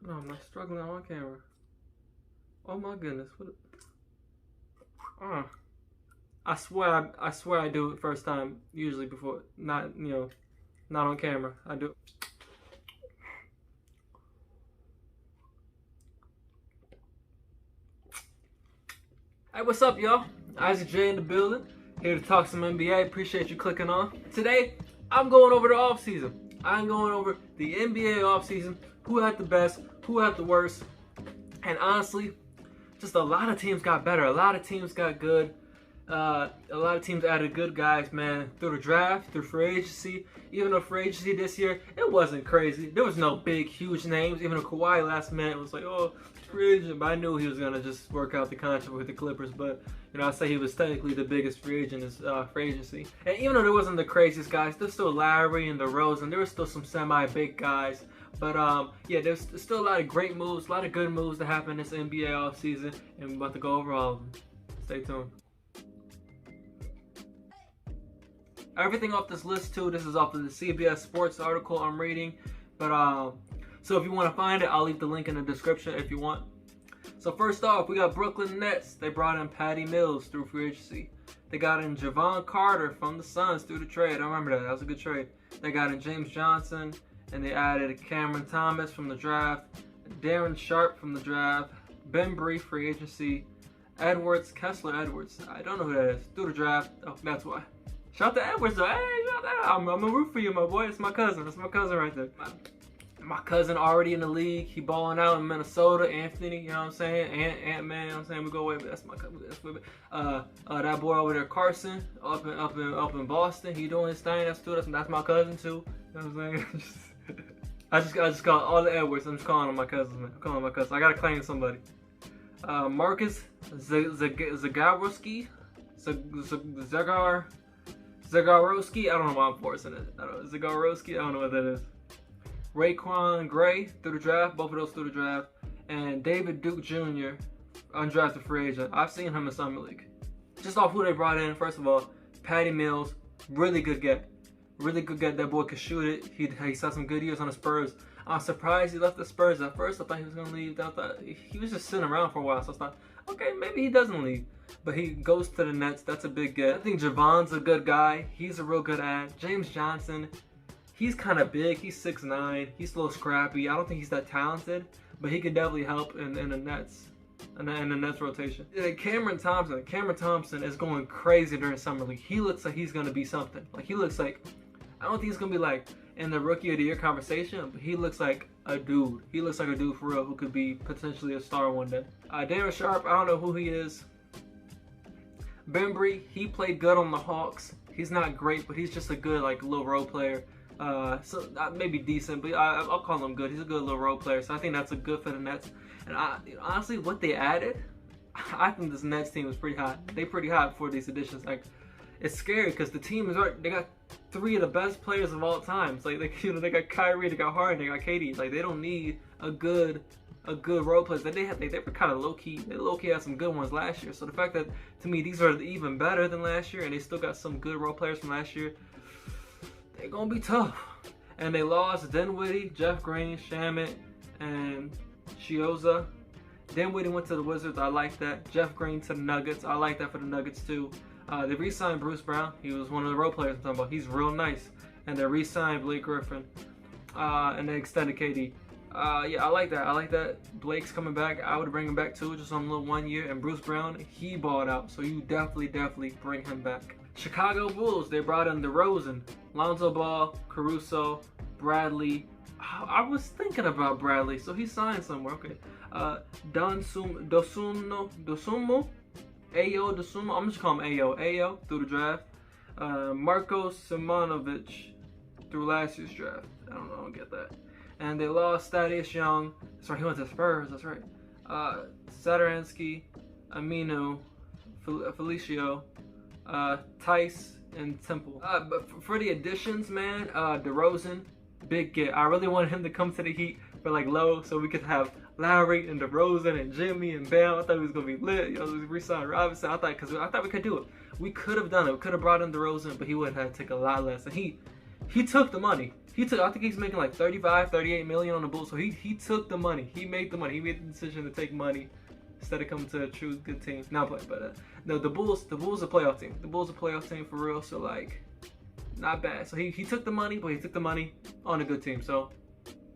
No, I'm not struggling on camera. Oh my goodness. What? I swear I do it first time, usually before, not on camera. I do. Hey, what's up, y'all? Isaac J in the building, here to talk some NBA. Appreciate you clicking on. Today, I'm going over the offseason. I'm going over the NBA offseason, who had the best, who had the worst, and honestly, just a lot of teams got better. A lot of teams got good. A lot of teams added good guys, man, through the draft, through free agency. Even though free agency this year, it wasn't crazy. There was no big, huge names. Even though Kawhi last minute was like, oh, free agent. But I knew he was going to just work out the contract with the Clippers. But, I say he was technically the biggest free agent in free agency. And even though there wasn't the craziest guys, there's still Lowry and DeRozan. There was still some semi-big guys. But, yeah, there's still a lot of great moves, a lot of good moves that happened this NBA offseason. And we're about to go over all of them. Stay tuned. Everything off this list too, this is off of the CBS Sports article I'm reading. But so if you want to find it, I'll leave the link in the description if you want. So first off, we got Brooklyn Nets. They brought in Patty Mills through free agency. They got in Javon Carter from the Suns through the trade. I remember that. That was a good trade. They got in James Johnson, and they added Cameron Thomas from the draft, Darren Sharp from the draft, Ben Bree free agency, Kessler Edwards. I don't know who that is. Through the draft. Oh, that's why. Shout out to Edwards though. Hey, shout out. I'm gonna root for you, my boy. It's my cousin. That's my cousin right there. My cousin already in the league. He balling out in Minnesota. Anthony, you know what I'm saying? Ant-Man, you know what I'm saying? We go way, but that's my cousin. That boy over there, Carson, up in Boston. He doing his thing. That's my cousin too. You know what I'm saying? I just call all the Edwards. I'm just calling them my cousins, man. I'm calling them my cousins. I gotta claim somebody. Marcus Zagorowski. Zagorowski, I don't know why I'm forcing it. Zagorowski, I don't know what that is. Raekwon Gray through the draft, both of those through the draft. And David Duke Jr., undrafted free agent. I've seen him in Summer League. Just off who they brought in, first of all, Patty Mills, really good get. Really good get. That boy could shoot it. He saw some good years on the Spurs. I'm surprised he left the Spurs. At first, I thought he was going to leave. I thought he was just sitting around for a while, so I thought, okay, maybe he doesn't leave. But he goes to the Nets. That's a big get. I think Javon's a good guy. He's a real good ad. James Johnson, he's kind of big. He's 6'9". He's a little scrappy. I don't think he's that talented, but he could definitely help in the Nets. In the Nets rotation. Cameron Thompson is going crazy during Summer League. He looks like he's going to be something. Like, he looks like, I don't think he's going to be like in the Rookie of the Year conversation, but he looks like a dude. He looks like a dude for real who could be potentially a star one day. Darren Sharp, I don't know who he is. Ben Bree, he played good on the Hawks. He's not great, but he's just a good little role player. So maybe decent, but I'll call him good. He's a good little role player, so I think that's a good for the Nets. And honestly, what they added, I think this Nets team was pretty hot. They pretty hot for these additions. Like, it's scary because the team they got three of the best players of all time. It's like they got Kyrie, they got Harden, they got KD. Like, they don't need a good role players. They were kind of low key. They low key had some good ones last year. So the fact that, to me, these are even better than last year, and they still got some good role players from last year, they're gonna be tough. And they lost Dinwiddie, Jeff Green, Shamet, and Chioza. Dinwiddie went to the Wizards. I like that. Jeff Green to the Nuggets. I like that for the Nuggets too. They re-signed Bruce Brown. He was one of the role players I'm talking about. He's real nice. And they re-signed Blake Griffin. And they extended KD. Yeah, I like that. I like that. Blake's coming back. I would bring him back too, just on a little 1 year. And Bruce Brown, he balled out. So you definitely bring him back. Chicago Bulls, they brought in DeRozan, Lonzo Ball, Caruso, Bradley. I was thinking about Bradley, so he signed somewhere. Okay. Dosunmu, Ayo Dosunmu. I'm just calling him Ayo. Ayo through the draft. Marko Simonovic through last year's draft. I don't get that. And they lost Thaddeus Young. Sorry, he went to Spurs. That's right. Sadaransky, Aminu, Felicio, Tice, and Temple. But for the additions, man, DeRozan, big get. I really wanted him to come to the Heat for low, so we could have Lowry and DeRozan and Jimmy and Bam. I thought he was gonna be lit. We re-signed Robinson. I thought we could do it. We could have done it. We could have brought in DeRozan, but he would have had to take a lot less. And he took the money. He took, I think he's making like 35, 38 million on the Bulls. So he took the money. He made the money. He made the decision to take money instead of coming to a true good team. Not play, but no, the Bulls a playoff team. The Bulls a playoff team for real. So like, not bad. So he took the money, but he took the money on a good team. So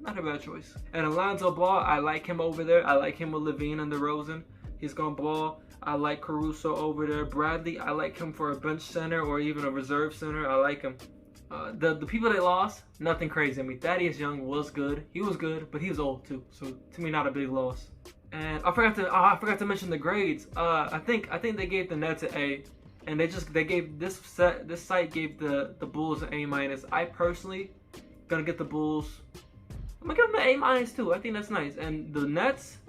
not a bad choice. And Alonzo Ball, I like him over there. I like him with Levine and DeRozan. He's gonna ball. I like Caruso over there. Bradley, I like him for a bench center or even a reserve center. I like him. The people they lost, nothing crazy. I mean, Thaddeus Young was good. He was good, but he was old too. So to me, not a big loss. And I forgot to mention the grades. I think they gave the Nets an A, and they gave this site gave the Bulls an A-. I personally gonna get the Bulls. I'm gonna give them an A- too. I think that's nice. And the Nets,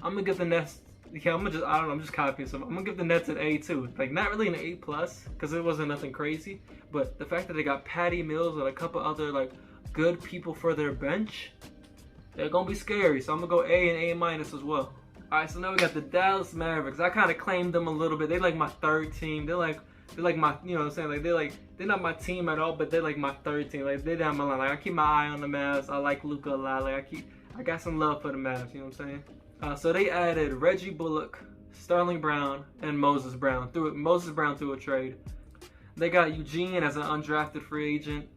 I'm gonna give the Nets. Yeah, I don't know. I'm just copying some. I'm gonna give the Nets an A too. Like not really an A+, because it wasn't nothing crazy. But the fact that they got Patty Mills and a couple other like good people for their bench, they're gonna be scary. So I'm gonna go A and A- as well. All right, so now we got the Dallas Mavericks. I kind of claimed them a little bit. They like my third team. They're like my, you know what I'm saying? Like they're not my team at all, but they're like my third team. Like they're down my line. Like I keep my eye on the Mavs. I like Luka a lot. Like I got some love for the Mavs. You know what I'm saying? So they added Reggie Bullock, Sterling Brown, and Moses Brown through a trade. They got Eugene as an undrafted free agent.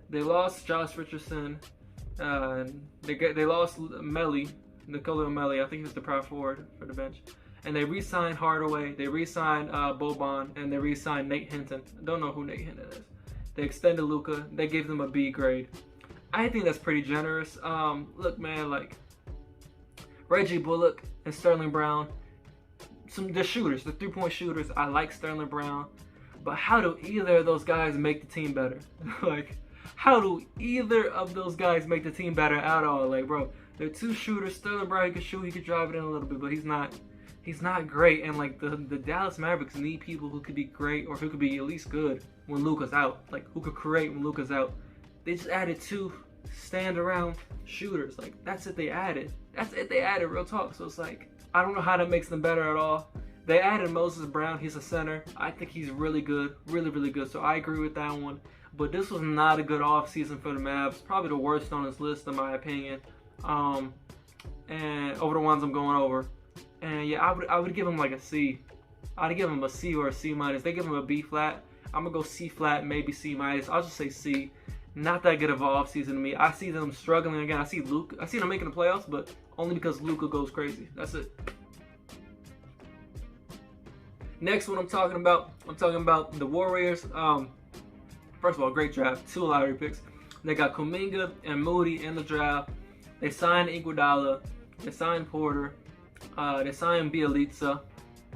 They lost Josh Richardson. They lost Nikola Melli. I think he was the power forward for the bench. And they re-signed Hardaway. They re-signed Boban, and they re-signed Nate Hinton. I don't know who Nate Hinton is. They extended Luka. They gave them a B grade. I think that's pretty generous. Look, man, like Reggie Bullock and Sterling Brown, they're shooters, they're three-point shooters. I like Sterling Brown, but how do either of those guys make the team better? Like, how do either of those guys make the team better at all? Like, bro, they're two shooters. Sterling Brown, he can shoot, he can drive it in a little bit, but he's not great. And like the Dallas Mavericks need people who could be great or who could be at least good when Luka's out. Like who could create when Luka's out. They just added two stand around shooters. Like that's it they added. That's it they added, real talk. So it's like, I don't know how that makes them better at all. They added Moses Brown. He's a center. I think he's really good. Really, really good. So I agree with that one. But this was not a good offseason for the Mavs. Probably the worst on this list, in my opinion. And over the ones I'm going over. And yeah, I would give him like a C. I'd give him a C or a C-. They give him a B flat. I'm gonna go C flat, maybe C-. I'll just say C. Not that good of an offseason to me. I see them struggling again. I see them making the playoffs, but only because Luka goes crazy. That's it. Next one I'm talking about the Warriors. First of all, great draft. 2 lottery picks. They got Kuminga and Moody in the draft. They signed Iguodala. They signed Porter. They signed Bielitsa.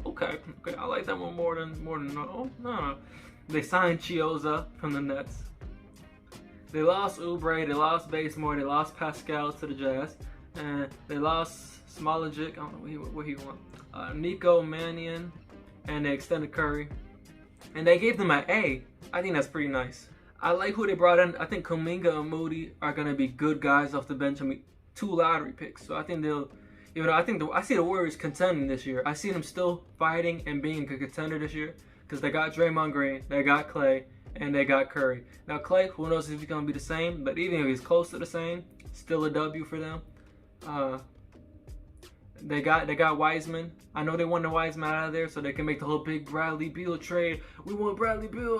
Okay, I like that one more than no. They signed Chioza from the Nets. They lost Oubre, they lost Bazemore, they lost Pascal to the Jazz, and they lost Smolagic. I don't know what he won. Nico Mannion, and they extended Curry, and they gave them an A. I think that's pretty nice. I like who they brought in. I think Kuminga and Moody are gonna be good guys off the bench. I mean, 2 lottery picks, so I think they'll. I see the Warriors contending this year. I see them still fighting and being a good contender this year because they got Draymond Green, they got Clay, and they got Curry. Now Clay, who knows if he's gonna be the same, but even if he's close to the same, still a W for them. They got Wiseman. I know they want the Wiseman out of there so they can make the whole big Bradley Beal trade. We want Bradley Beal.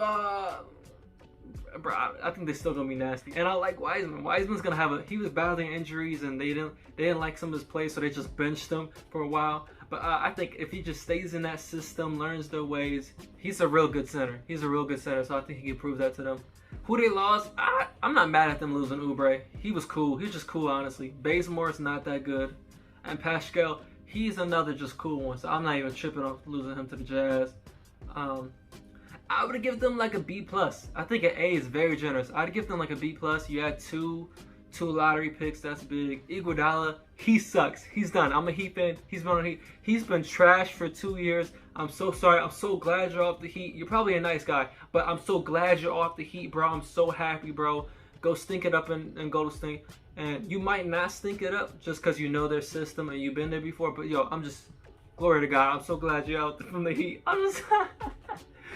Bro, I think they're still gonna be nasty. And I like Wiseman. Wiseman's gonna he was battling injuries and they didn't like some of his plays, so they just benched him for a while. But I think if he just stays in that system, learns their ways, he's a real good center. He's a real good center, so I think he can prove that to them. Who they lost, I'm not mad at them losing Oubre. He was cool. He was just cool, honestly. Bazemore's not that good. And Pascal, he's another just cool one, so I'm not even tripping off losing him to the Jazz. I would give them like a B+. I think an A is very generous. I'd give them like a B+. You had two lottery picks. That's big. Iguodala, he sucks. He's done. I'm a Heat fan. He's been on Heat. He's been trash for 2 years. I'm so sorry. I'm so glad you're off the Heat. You're probably a nice guy, but I'm so glad you're off the Heat, bro. I'm so happy, bro. Go stink it up and go to stink. And you might not stink it up just because you know their system and you've been there before. But yo, I'm just glory to God. I'm so glad you're out from the Heat. I'm just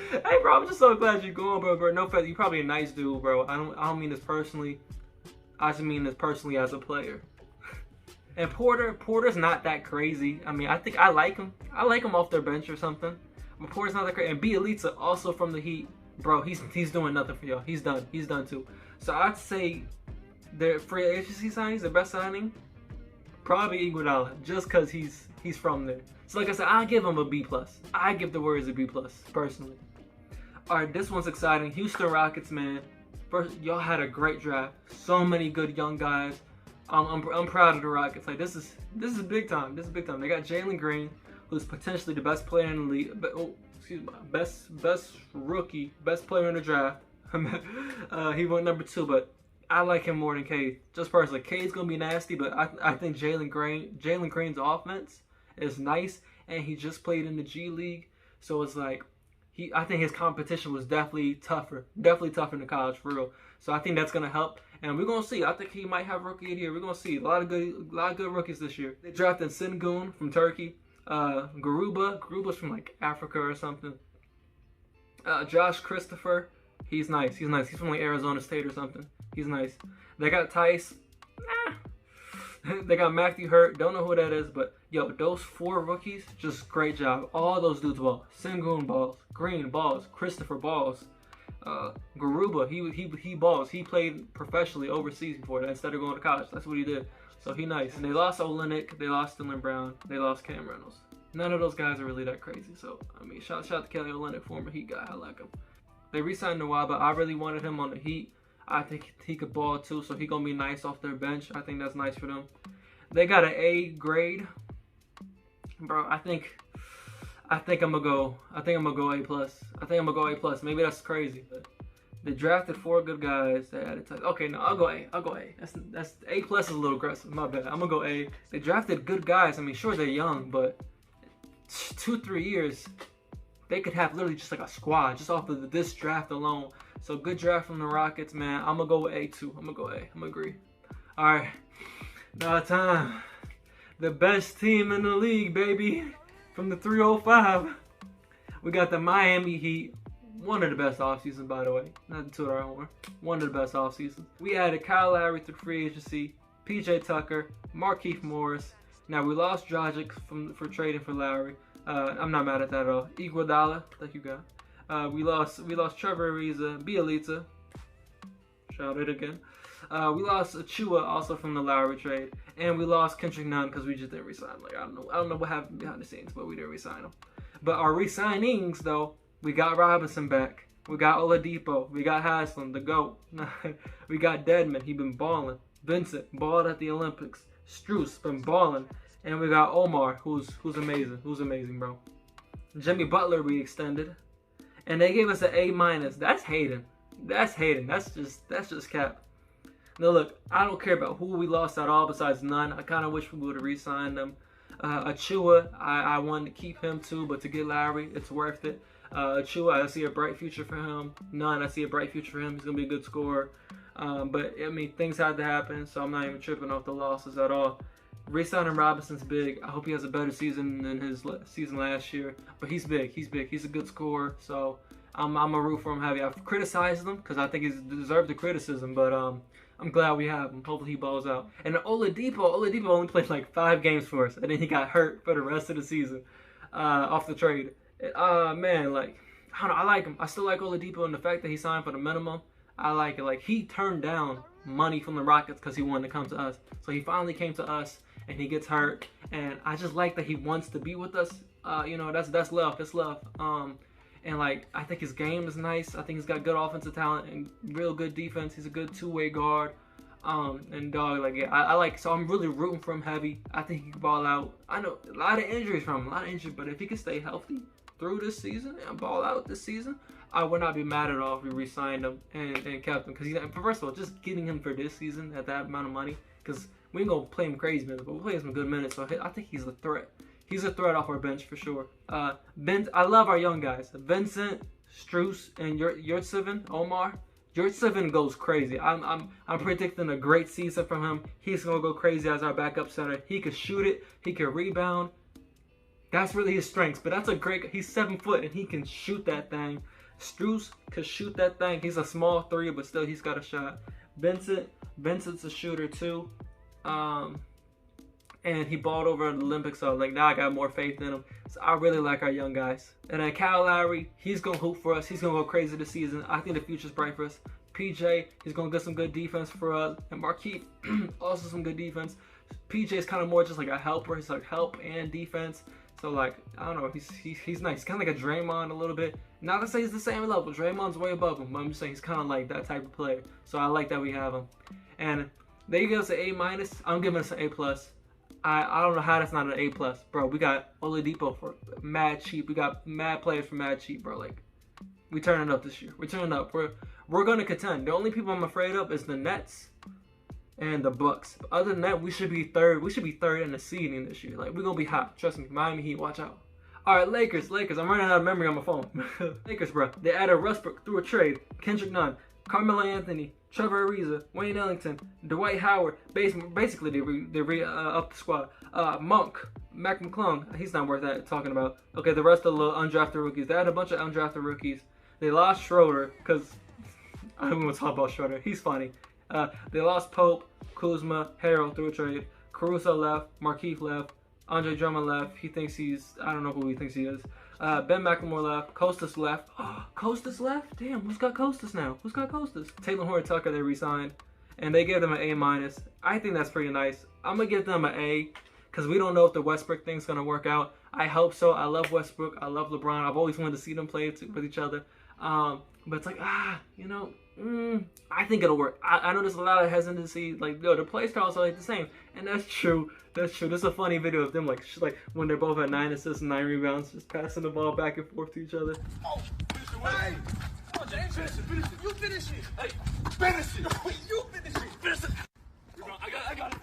Hey, bro, I'm just so glad you're going, bro. No offense, you're probably a nice dude, bro. I don't mean this personally. I just mean this personally as a player. And Porter's not that crazy. I mean, I think I like him. I like him off their bench or something. But Porter's not that crazy. And Bielitsa, also from the Heat, bro. He's doing nothing for y'all. He's done. He's done too. So I'd say their free agency signings, the best signing, probably Iguodala, just because he's from there. So like I said, I give him a B+. I give the Warriors a B+, personally. All right, this one's exciting. Houston Rockets, man. First, y'all had a great draft. So many good young guys. I'm proud of the Rockets. Like this is big time. This is big time. They got Jalen Green, who's potentially the best player in the league. Best rookie, best player in the draft. He went number 2, but I like him more than Cade. Just personally, Cade's gonna be nasty, but I think Jalen Green's offense is nice, and he just played in the G League, so it's like I think his competition was definitely tougher in the college for real. So I think that's gonna help, and we're gonna see. I think he might have rookie of the year. We're gonna see a lot of good rookies this year. They drafted Sengun from Turkey, Garuba's from like Africa or something. Josh Christopher, he's nice. He's from like Arizona State or something. He's nice. They got Tice. They got Matthew Hurt. Don't know who that is, but yo, those 4 rookies, just great job. All those dudes balls. Sengun balls. Green balls. Christopher balls. Garuba, he balls. He played professionally overseas before that instead of going to college. That's what he did. So he nice. And they lost Olynyk. They lost Sterling Brown. They lost Cam Reynolds. None of those guys are really that crazy. So I mean, shout to Kelly Olynyk, former Heat guy. I like him. They re-signed Noah, but I really wanted him on the Heat. I think he could ball too, so he gonna be nice off their bench. I think that's nice for them. They got an A grade, bro. I think I'm gonna go A+. I think I'm gonna go A+. Maybe that's crazy, but they drafted 4 good guys. They added okay, no, I'll go A. That's A+ is a little aggressive. My bad. I'm gonna go A. They drafted good guys. I mean, sure they're young, but 2-3 years, they could have literally just like a squad just off of this draft alone. So good draft from the Rockets, man. I'm gonna go with A too. I'm gonna go A. I'm gonna agree. All right, now time. The best team in the league, baby. From the 305, we got the Miami Heat. One of the best off seasons, by the way. Not to toot our own. One of the best off seasons. We added Kyle Lowry through free agency, PJ Tucker, Markieff Morris. Now we lost Dragic for trading for Lowry. I'm not mad at that at all. Iguodala, thank you, God. We lost Trevor Ariza, Bielitsa. Shout it again. We lost Achua also from the Lowry trade, and we lost Kendrick Nunn because we just didn't resign him. Like I don't know what happened behind the scenes, but we didn't resign him. But our resignings though, we got Robinson back, we got Oladipo, we got Haslem, the GOAT. We got Dedmon, he been balling. Vincent balled at the Olympics. Strus been balling, and we got Omar, who's amazing, bro. Jimmy Butler we extended. And they gave us an A-. That's hating. That's just cap. Now look, I don't care about who we lost at all besides Nunn. I kind of wish we would have re-signed them. Achua, I wanted to keep him too, but to get Lowry, it's worth it. Achua, I see a bright future for him. Nunn, I see a bright future for him. He's going to be a good scorer. But, I mean, things had to happen, so I'm not even tripping off the losses at all. Re-signing Robinson's big. I hope he has a better season than his season last year. But he's big. He's big. He's a good scorer. So I'm a root for him heavy. I've criticized him because I think he's deserved the criticism. But I'm glad we have him. Hopefully he balls out. And Oladipo only played like 5 games for us. And then he got hurt for the rest of the season off the trade. Man, like, I don't know. I like him. I still like Oladipo, and the fact that he signed for the minimum, I like it. Like, he turned down money from the Rockets because he wanted to come to us. So he finally came to us. And he gets hurt, and I just like that he wants to be with us. You know, that's love. That's love. And like, I think his game is nice. I think he's got good offensive talent and real good defense. He's a good 2-way guard. And dog, like, yeah, I like. So I'm really rooting for him heavy. I think he can ball out. I know a lot of injuries from him, but if he can stay healthy through this season and ball out this season, I would not be mad at all if we re-signed him and kept him. Because first of all, just getting him for this season at that amount of money, because we ain't gonna play him crazy minutes, but we'll play him some good minutes. So I think he's a threat. He's a threat off our bench for sure. I love our young guys. Vincent, Strus, and Yurtseven, Omar. Yurtseven goes crazy. I'm predicting a great season from him. He's gonna go crazy as our backup center. He could shoot it. He could rebound. That's really his strengths. But that's a great. He's 7 foot and he can shoot that thing. Strus could shoot that thing. He's a small 3, but still he's got a shot. Vincent's a shooter too. And he balled over at the Olympics, so like now I got more faith in him. So I really like our young guys. And then Kyle Lowry, he's gonna hoop for us. He's gonna go crazy this season. I think the future's bright for us. PJ, he's gonna get some good defense for us. And Markeith, also some good defense. PJ is kind of more just like a helper. He's like help and defense. So like I don't know, he's nice. He's kind of like a Draymond a little bit. Not to say he's the same level. Draymond's way above him, but I'm just saying he's kind of like that type of player. So I like that we have him. And they give us an A-. I'm giving us an A+. I don't know how that's not an A+, bro. We got Oladipo for mad cheap. We got mad players for mad cheap, bro. Like, we turning up this year. We're turning up. We're gonna contend. The only people I'm afraid of is the Nets and the Bucks. Other than that, we should be third. We should be third in the seeding this year. Like, we're gonna be hot. Trust me. Miami Heat, watch out. All right, Lakers. I'm running out of memory on my phone. Lakers, bro. They added Westbrook through a trade. Kendrick Nunn, Carmelo Anthony, Trevor Ariza, Wayne Ellington, Dwight Howard. Basically, they up the squad. Mac McClung. He's not worth that talking about. Okay, the rest of the undrafted rookies. They had a bunch of undrafted rookies. They lost Schroeder because I don't want to talk about Schroeder. He's funny. They lost Pope, Kuzma, Harrell through a trade. Caruso left. Markeith left. Andre Drummond left. He thinks I don't know who he thinks he is. Ben McLemore left. Costas left. Oh, Costas left? Damn, who's got Costas now? Who's got Costas? Taylor Horton-Tucker, they re-signed. And they gave them an A-. I think that's pretty nice. I'm going to give them an A because we don't know if the Westbrook thing's going to work out. I hope so. I love Westbrook. I love LeBron. I've always wanted to see them play with each other. But it's like, you know, I think it'll work. I know there's a lot of hesitancy. Like, yo, the play styles are like the same. And that's true. That's true. There's a funny video of them like when they're both at 9 assists and 9 rebounds, just passing the ball back and forth to each other. Oh, finish it. Hey. Come on, James. Finish it. You finish it. Hey, finish it. You finish it. Finish it. I got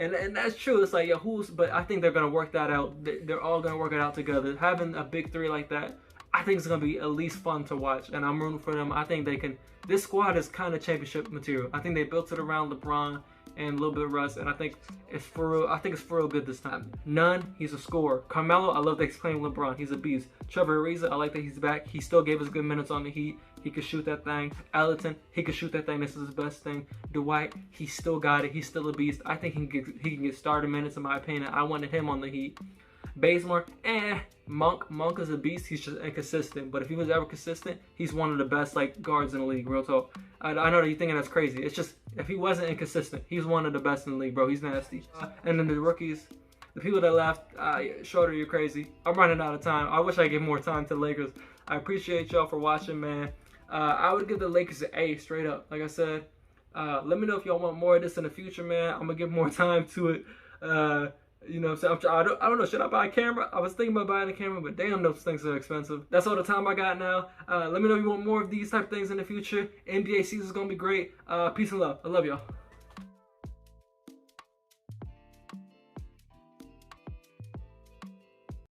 it. And that's true. It's like, yeah, but I think they're gonna work that out. They're all gonna work it out together. Having a big 3 like that, I think it's gonna be at least fun to watch, and I'm rooting for them. I think they can. This squad is kind of championship material. I think they built it around LeBron and a little bit of Russ, and I think it's for real. I think it's for real good this time. Nunn, he's a scorer. Carmelo, I love that he's playing LeBron. He's a beast. Trevor Ariza, I like that he's back. He still gave us good minutes on the Heat. He could shoot that thing. Ellington, he could shoot that thing. This is his best thing. Dwight, he still got it. He's still a beast. I think he can get starter minutes in my opinion. I wanted him on the Heat. Bazemore, Monk is a beast. He's just inconsistent. But if he was ever consistent, he's one of the best like guards in the league. Real talk. I know that you're thinking that's crazy. It's just if he wasn't inconsistent, he's one of the best in the league, bro. He's nasty. And then the rookies, the people that left, Schroeder, you're crazy. I'm running out of time. I wish I gave more time to the Lakers. I appreciate y'all for watching, man. I would give the Lakers an A straight up. Like I said, let me know if y'all want more of this in the future, man. I'm gonna give more time to it. You know what I'm saying? I don't know. Should I buy a camera? I was thinking about buying a camera, but damn, those things are expensive. That's all the time I got now. Let me know if you want more of these type of things in the future. NBA season's going to be great. Peace and love. I love y'all.